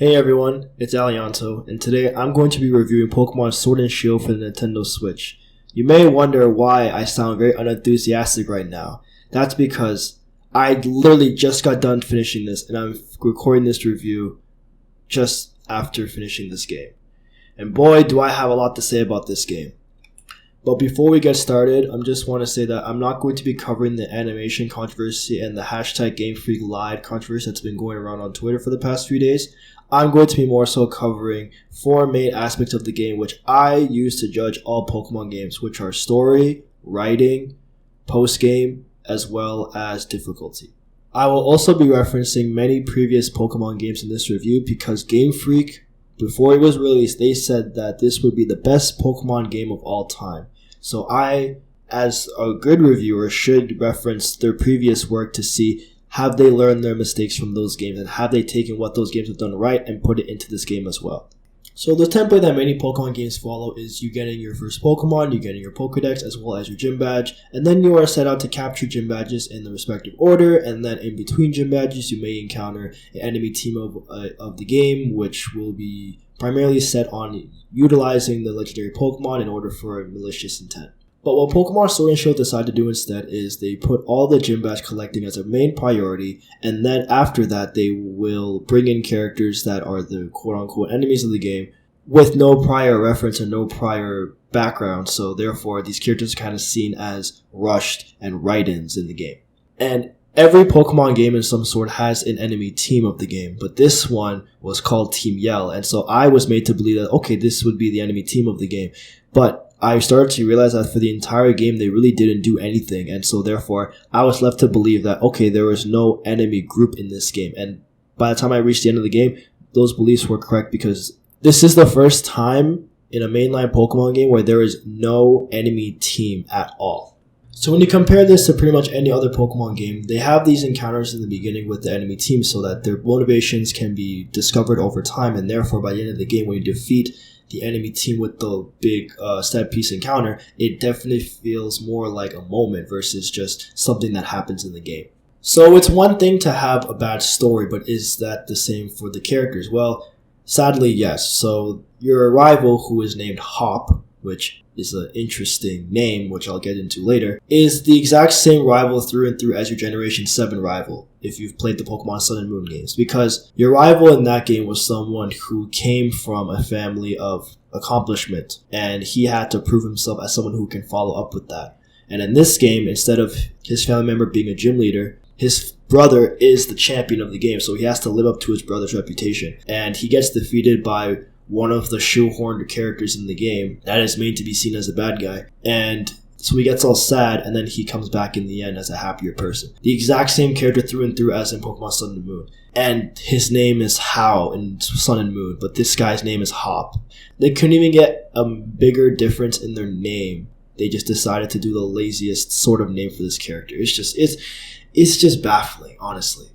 Hey everyone, it's Alianto, and today I'm going to be reviewing Pokemon Sword and Shield for the Nintendo Switch. You may wonder why I sound very unenthusiastic right now. That's because I literally just got done finishing this, and I'm recording this review just after finishing this game. And boy, do I have a lot to say about this game. But before we get started, I just want to say that I'm not going to be covering the animation controversy and the hashtag GameFreakLied controversy that's been going around on Twitter for the past few days. I'm going to be more so covering four main aspects of the game which I use to judge all Pokemon games, which are story, writing, post-game, as well as difficulty. I will also be referencing many previous Pokemon games in this review because Game Freak, before it was released, they said that this would be the best Pokemon game of all time. So I, as a good reviewer, should reference their previous work to see have they learned their mistakes from those games and have they taken what those games have done right and put it into this game as well. So the template that many Pokemon games follow is you getting your first Pokemon, you getting your Pokedex as well as your gym badge, and then you are set out to capture gym badges in the respective order, and then in between gym badges you may encounter an enemy team of the game, which will be primarily set on utilizing the legendary Pokemon in order for a malicious intent. But what Pokemon Sword and Shield decided to do instead is they put all the gym badge collecting as a main priority, and then after that they will bring in characters that are the quote-unquote enemies of the game with no prior reference and no prior background, so therefore these characters are kind of seen as rushed and write-ins in the game. And every Pokemon game in some sort has an enemy team of the game, but this one was called Team Yell, and so I was made to believe that, okay, this would be the enemy team of the game. But I started to realize that for the entire game, they really didn't do anything, and so therefore, I was left to believe that, okay, there was no enemy group in this game, and by the time I reached the end of the game, those beliefs were correct because this is the first time in a mainline Pokemon game where there is no enemy team at all. So when you compare this to pretty much any other Pokemon game, they have these encounters in the beginning with the enemy team so that their motivations can be discovered over time, and therefore by the end of the game when you defeat the enemy team with the big set piece encounter, it definitely feels more like a moment versus just something that happens in the game. So it's one thing to have a bad story, but is that the same for the characters? Well, sadly, yes. So your rival, who is named Hop, which is an interesting name, which I'll get into later, is the exact same rival through and through as your Generation 7 rival, if you've played the Pokemon Sun and Moon games. Because your rival in that game was someone who came from a family of accomplishment, and he had to prove himself as someone who can follow up with that. And in this game, instead of his family member being a gym leader, his brother is the champion of the game, so he has to live up to his brother's reputation. And he gets defeated by one of the shoehorned characters in the game that is made to be seen as a bad guy. And so he gets all sad, and then he comes back in the end as a happier person. The exact same character through and through as in Pokemon Sun and Moon. And his name is How in Sun and Moon, but this guy's name is Hop. They couldn't even get a bigger difference in their name. They just decided to do the laziest sort of name for this character. It's just baffling, honestly.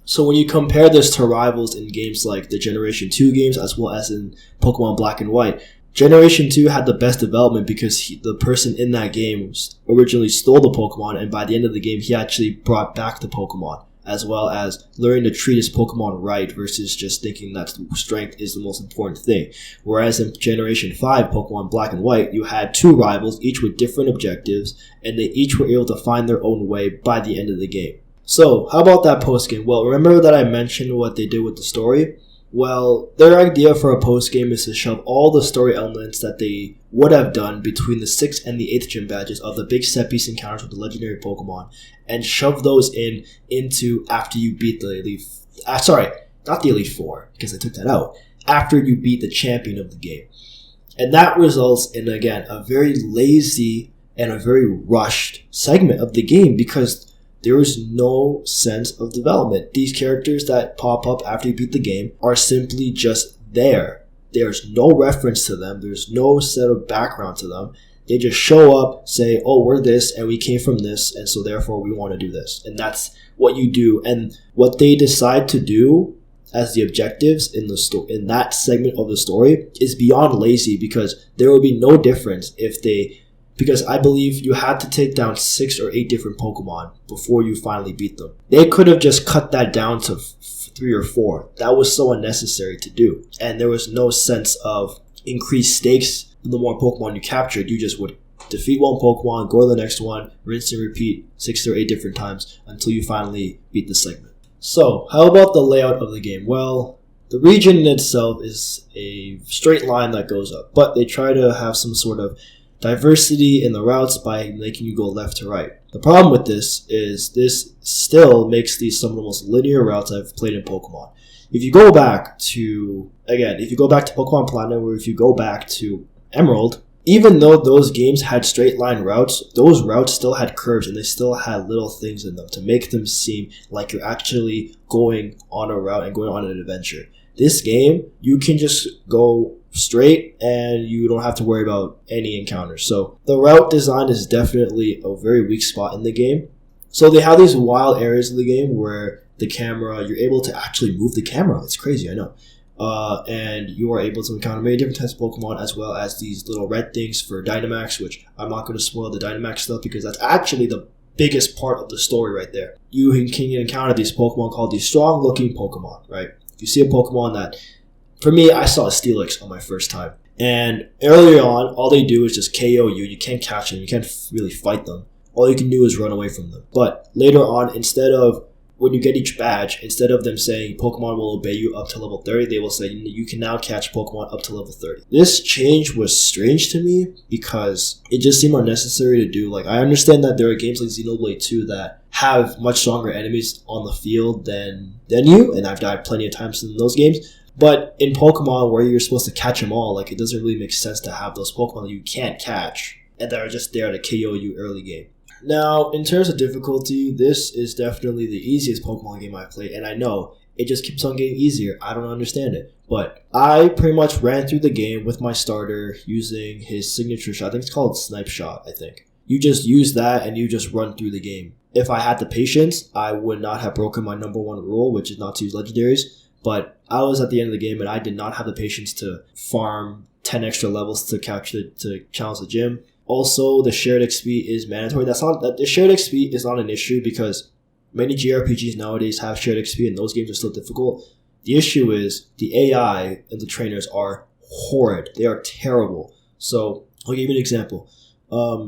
So when you compare this to rivals in games like the Generation 2 games as well as in Pokemon Black and White, Generation 2 had the best development because the person in that game originally stole the Pokemon, and by the end of the game he actually brought back the Pokemon, as well as learning to treat his Pokemon right versus just thinking that strength is the most important thing. Whereas in Generation 5 Pokemon Black and White, you had two rivals, each with different objectives, and they each were able to find their own way by the end of the game. So, how about that post-game? Well, remember that I mentioned what they did with the story? Well, their idea for a post-game is to shove all the story elements that they would have done between the 6th and the 8th gym badges of the big set-piece encounters with the legendary Pokemon and shove those into after you beat the Elite... not the Elite Four, because I took that out. After you beat the champion of the game. And that results in, again, a very lazy and a very rushed segment of the game because there is no sense of development. These characters that pop up after you beat the game are simply just there. There's no reference to them. There's no set of background to them. They just show up, say, oh, we're this, and we came from this, and so therefore we want to do this. And that's what you do. And what they decide to do as the objectives in in that segment of the story is beyond lazy because there will be no difference if they because I believe you had to take down 6 or 8 different Pokemon before you finally beat them. They could have just cut that down to 3 or 4. That was so unnecessary to do. And there was no sense of increased stakes. The more Pokemon you captured, you just would defeat one Pokemon, go to the next one, rinse and repeat 6 or 8 different times until you finally beat the segment. So, how about the layout of the game? Well, the region in itself is a straight line that goes up, but they try to have some sort of diversity in the routes by making you go left to right. The problem with this is this still makes these some of the most linear routes I've played in Pokemon. If you go back to Pokemon Platinum, or if you go back to Emerald, even though those games had straight line routes, those routes still had curves and they still had little things in them to make them seem like you're actually going on a route and going on an adventure. This game, you can just go straight and you don't have to worry about any encounters. So the route design is definitely a very weak spot in the game. So they have these wild areas in the game where the camera, you're able to actually move the camera. It's crazy, I know. And you are able to encounter many different types of Pokemon, as well as these little red things for Dynamax, which I'm not going to spoil the Dynamax stuff because that's actually the biggest part of the story right there. You can encounter these Pokemon called these strong-looking Pokemon, right? You see a Pokemon that, for me, I saw a Steelix on my first time. And earlier on, all they do is just KO you. You can't catch them. You can't really fight them. All you can do is run away from them. But later on, when you get each badge, instead of them saying Pokemon will obey you up to level 30, they will say you can now catch Pokemon up to level 30. This change was strange to me because it just seemed unnecessary to do. Like, I understand that there are games like Xenoblade 2 that have much stronger enemies on the field than you, and I've died plenty of times in those games. But in Pokemon, where you're supposed to catch them all, like, it doesn't really make sense to have those Pokemon that you can't catch and that are just there to KO you early game. Now, in terms of difficulty, this is definitely the easiest Pokemon game I've played, and I know it just keeps on getting easier. I don't understand it. But I pretty much ran through the game with my starter using his signature shot. I think it's called Snipe Shot, I think. You just use that and you just run through the game. If I had the patience, I would not have broken my number one rule, which is not to use legendaries. But I was at the end of the game and I did not have the patience to farm 10 extra levels to challenge the gym. Also, the shared XP is mandatory. The shared XP is not an issue because many JRPGs nowadays have shared XP and those games are still difficult. The issue is the AI and the trainers are horrid. They are terrible. So, I'll give you an example.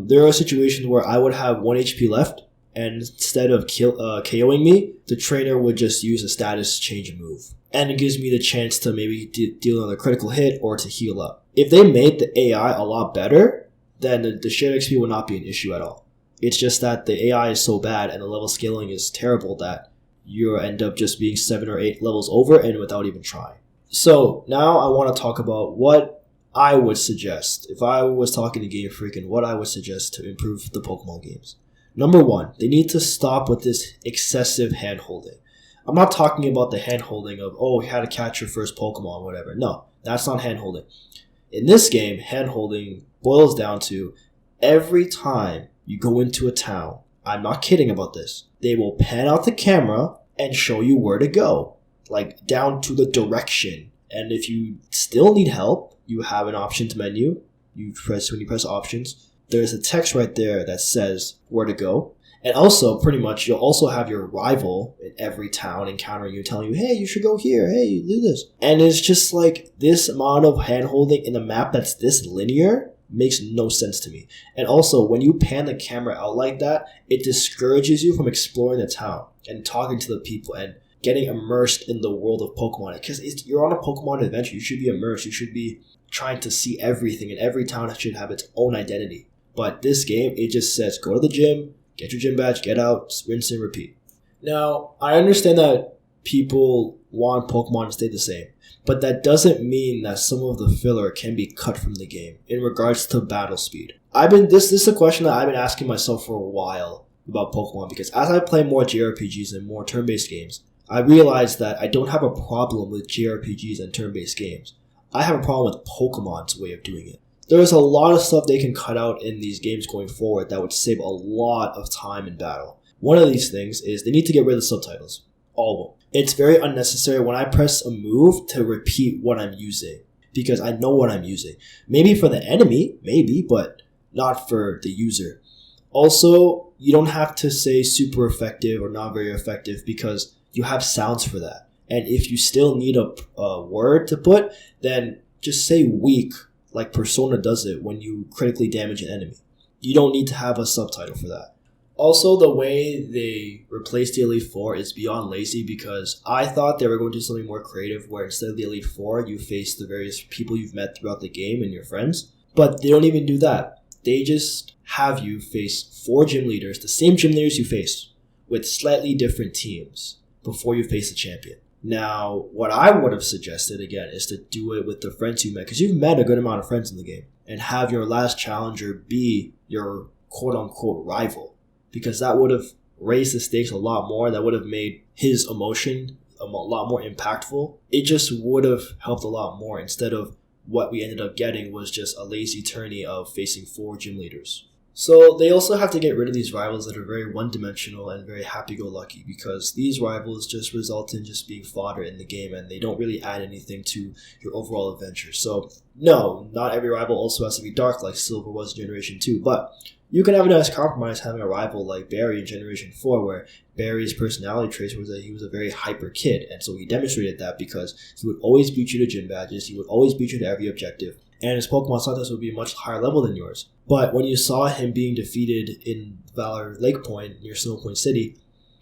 There are situations where I would have 1 HP left, and instead of KOing me, the trainer would just use a status change move. And it gives me the chance to maybe deal another critical hit or to heal up. If they made the AI a lot better, then the shared XP will not be an issue at all. It's just that the AI is so bad and the level scaling is terrible that you end up just being 7 or 8 levels over and without even trying. So now I want to talk about what I would suggest. If I was talking to Game Freak, and what I would suggest to improve the Pokemon games. Number 1, they need to stop with this excessive hand-holding. I'm not talking about the hand-holding of, you had to catch your first Pokemon, whatever. No, that's not hand-holding. In this game, hand-holding boils down to every time you go into a town, I'm not kidding about this, they will pan out the camera and show you where to go, like down to the direction. And if you still need help, you have an options menu. When you press options, there's a text right there that says where to go. And also, pretty much, you'll also have your rival in every town encountering you, telling you, hey, you should go here, hey, you do this. And it's just like, this amount of hand-holding in a map that's this linear makes no sense to me. And also, when you pan the camera out like that, it discourages you from exploring the town and talking to the people and getting immersed in the world of Pokemon. Because you're on a Pokemon adventure, you should be immersed, you should be trying to see everything, and every town should have its own identity. But this game, it just says, go to the gym, get your gym badge, get out, rinse and repeat. Now, I understand that people want Pokemon to stay the same, but that doesn't mean that some of the filler can be cut from the game in regards to battle speed. This is a question that I've been asking myself for a while about Pokemon, because as I play more JRPGs and more turn-based games, I realize that I don't have a problem with JRPGs and turn-based games. I have a problem with Pokemon's way of doing it. There's a lot of stuff they can cut out in these games going forward that would save a lot of time in battle. One of these things is they need to get rid of the subtitles. All of them. It's very unnecessary when I press a move to repeat what I'm using, because I know what I'm using. Maybe for the enemy, but not for the user. Also, you don't have to say super effective or not very effective because you have sounds for that. And if you still need a word to put, then just say weak, like Persona does it when you critically damage an enemy. You don't need to have a subtitle for that. Also, the way they replaced the Elite Four is beyond lazy because I thought they were going to do something more creative where instead of the Elite Four, you face the various people you've met throughout the game and your friends. But they don't even do that. They just have you face 4 gym leaders, the same gym leaders you faced, with slightly different teams before you face the champion. Now, what I would have suggested, again, is to do it with the friends you met, because you've met a good amount of friends in the game, and have your last challenger be your quote-unquote rival, because that would have raised the stakes a lot more. That would have made his emotion a lot more impactful. It just would have helped a lot more instead of what we ended up getting was just a lazy tourney of facing 4 gym leaders. So they also have to get rid of these rivals that are very one-dimensional and very happy-go-lucky, because these rivals just result in just being fodder in the game and they don't really add anything to your overall adventure. So no, not every rival also has to be dark like Silver was in Generation 2, but you can have a nice compromise having a rival like Barry in Generation 4, where Barry's personality traits was that he was a very hyper kid, and so he demonstrated that because he would always beat you to gym badges, he would always beat you to every objective, and his Pokemon sometimes would be a much higher level than yours. But when you saw him being defeated in Valor Lake Point near Snow Point City,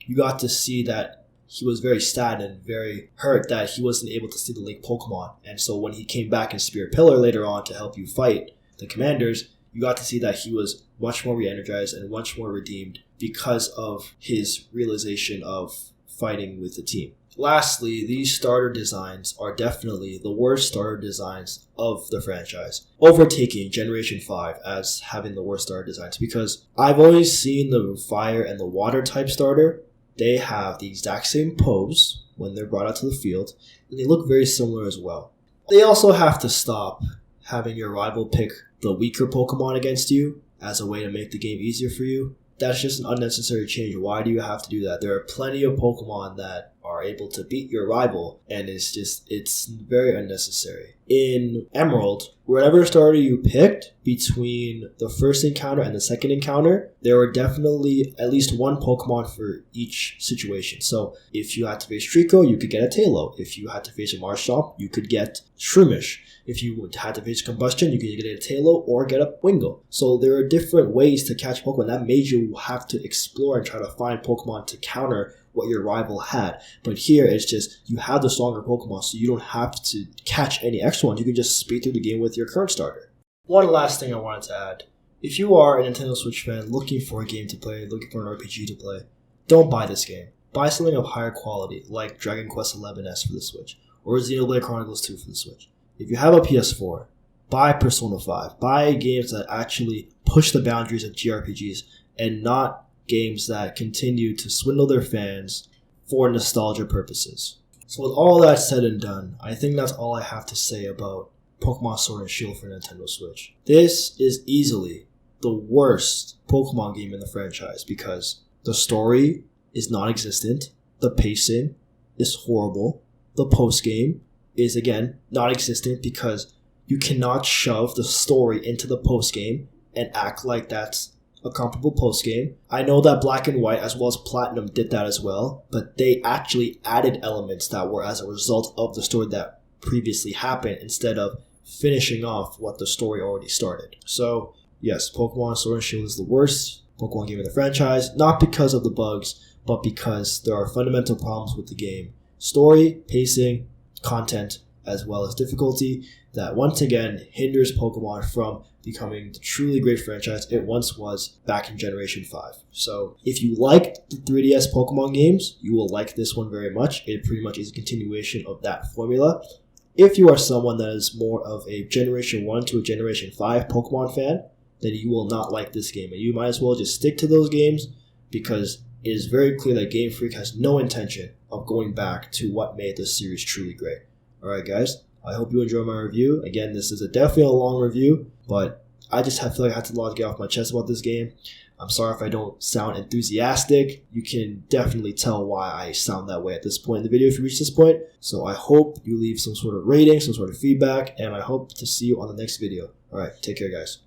you got to see that he was very sad and very hurt that he wasn't able to see the Lake Pokemon. And so when he came back in Spirit Pillar later on to help you fight the commanders, you got to see that he was much more re-energized and much more redeemed because of his realization of fighting with the team. Lastly, these starter designs are definitely the worst starter designs of the franchise, overtaking Generation 5 as having the worst starter designs, because I've always seen the fire and the water type starter. They have the exact same pose when they're brought out to the field, and they look very similar as well. They also have to stop having your rival pick the weaker Pokemon against you as a way to make the game easier for you. That's just an unnecessary change. Why do you have to do that? There are plenty of Pokemon that are able to beat your rival, and it's very unnecessary. In Emerald, whatever starter you picked between the first encounter and the second encounter, there were definitely at least one Pokemon for each situation. So if you had to face Trico, you could get a Tailo. If you had to face a Marshtomp, you could get Shroomish. If you had to face Combustion, you could get a Tailo or get a Wingull. So there are different ways to catch Pokemon. That made you have to explore and try to find Pokemon to counter what your rival had. But here it's just you have the stronger Pokemon, so you don't have to catch any extra ones. You can just speed through the game with your current starter. One last thing I wanted to add. If you are a Nintendo Switch fan looking for a game to play, looking for an RPG to play, don't buy this game. Buy something of higher quality, like Dragon Quest XI-S for the Switch, or Xenoblade Chronicles 2 for the Switch. If you have a PS4, buy Persona 5. Buy games that actually push the boundaries of JRPGs and not games that continue to swindle their fans for nostalgia purposes. So with all that said and done, I think that's all I have to say about Pokemon Sword and Shield for Nintendo Switch. This is easily the worst Pokemon game in the franchise because the story is non-existent, the pacing is horrible, the post-game is again non-existent because you cannot shove the story into the post-game and act like that's a comparable post-game. I know that Black and White as well as Platinum did that as well, but they actually added elements that were as a result of the story that previously happened instead of finishing off what the story already started. So yes, Pokemon Sword and Shield is the worst Pokemon game in the franchise, not because of the bugs, but because there are fundamental problems with the game. Story, pacing, content, as well as difficulty that once again hinders Pokemon from becoming the truly great franchise it once was back in Generation 5. So if you liked the 3DS Pokemon games, you will like this one very much. It pretty much is a continuation of that formula. If you are someone that is more of a Generation 1 to a Generation 5 Pokemon fan, then you will not like this game. And you might as well just stick to those games because it is very clear that Game Freak has no intention of going back to what made this series truly great. Alright guys, I hope you enjoyed my review. Again, this is definitely a long review, but I just feel like I had to get off my chest about this game. I'm sorry if I don't sound enthusiastic. You can definitely tell why I sound that way at this point in the video if you reach this point. So I hope you leave some sort of rating, some sort of feedback, and I hope to see you on the next video. Alright, take care guys.